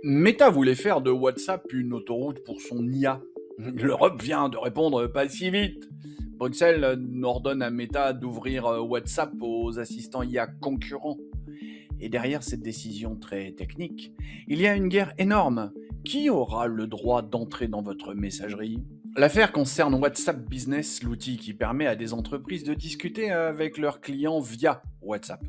Meta voulait faire de WhatsApp une autoroute pour son IA. L'Europe vient de répondre pas si vite. Bruxelles ordonne à Meta d'ouvrir WhatsApp aux assistants IA concurrents. Et derrière cette décision très technique, il y a une guerre énorme. Qui aura le droit d'entrer dans votre messagerie? L'affaire concerne WhatsApp Business, l'outil qui permet à des entreprises de discuter avec leurs clients via WhatsApp.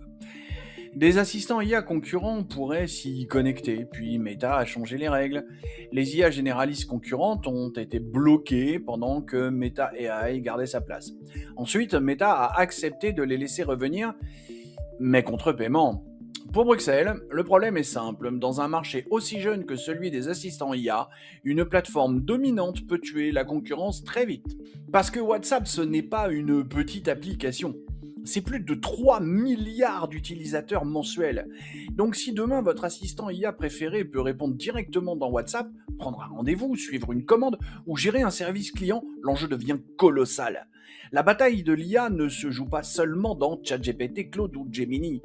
Des assistants IA concurrents pourraient s'y connecter, puis Meta a changé les règles. Les IA généralistes concurrentes ont été bloquées pendant que Meta AI gardait sa place. Ensuite, Meta a accepté de les laisser revenir, mais contre paiement. Pour Bruxelles, le problème est simple. Dans un marché aussi jeune que celui des assistants IA, une plateforme dominante peut tuer la concurrence très vite. Parce que WhatsApp, ce n'est pas une petite application. C'est plus de 3 milliards d'utilisateurs mensuels. Donc si demain votre assistant IA préféré peut répondre directement dans WhatsApp, prendre un rendez-vous, suivre une commande ou gérer un service client, l'enjeu devient colossal. La bataille de l'IA ne se joue pas seulement dans ChatGPT, Claude ou Gemini.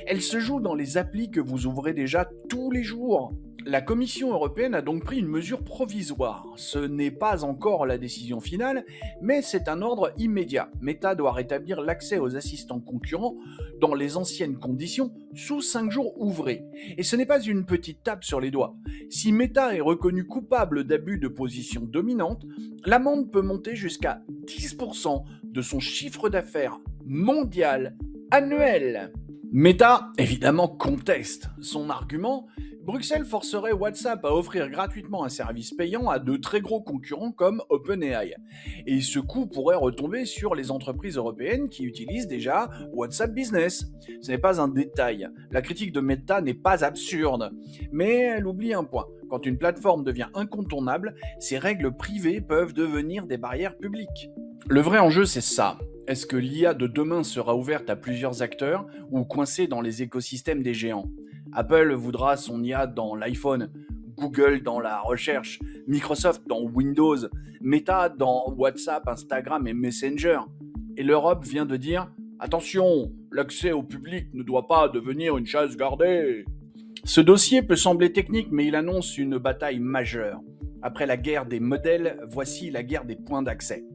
Elle se joue dans les applis que vous ouvrez déjà tous les jours. La Commission européenne a donc pris une mesure provisoire. Ce n'est pas encore la décision finale, mais c'est un ordre immédiat. Meta doit rétablir l'accès aux assistants concurrents dans les anciennes conditions sous 5 jours ouvrés. Et ce n'est pas une petite tape sur les doigts. Si Meta est reconnu coupable d'abus de position dominante, l'amende peut monter jusqu'à 10% de son chiffre d'affaires mondial annuel. Meta, évidemment, conteste. Son argument, Bruxelles forcerait WhatsApp à offrir gratuitement un service payant à de très gros concurrents comme OpenAI. Et ce coût pourrait retomber sur les entreprises européennes qui utilisent déjà WhatsApp Business. Ce n'est pas un détail. La critique de Meta n'est pas absurde. Mais elle oublie un point. Quand une plateforme devient incontournable, ses règles privées peuvent devenir des barrières publiques. Le vrai enjeu, c'est ça. Est-ce que l'IA de demain sera ouverte à plusieurs acteurs ou coincée dans les écosystèmes des géants? Apple voudra son IA dans l'iPhone, Google dans la recherche, Microsoft dans Windows, Meta dans WhatsApp, Instagram et Messenger. Et l'Europe vient de dire « Attention, l'accès au public ne doit pas devenir une chasse gardée ». Ce dossier peut sembler technique, mais il annonce une bataille majeure. Après la guerre des modèles, voici la guerre des points d'accès.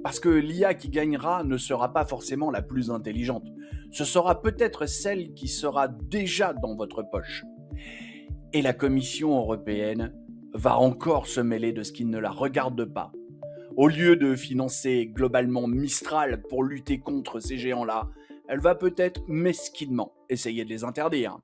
Parce que l'IA qui gagnera ne sera pas forcément la plus intelligente. Ce sera peut-être celle qui sera déjà dans votre poche. Et la Commission européenne va encore se mêler de ce qui ne la regarde pas. Au lieu de financer globalement Mistral pour lutter contre ces géants-là, elle va peut-être mesquinement essayer de les interdire.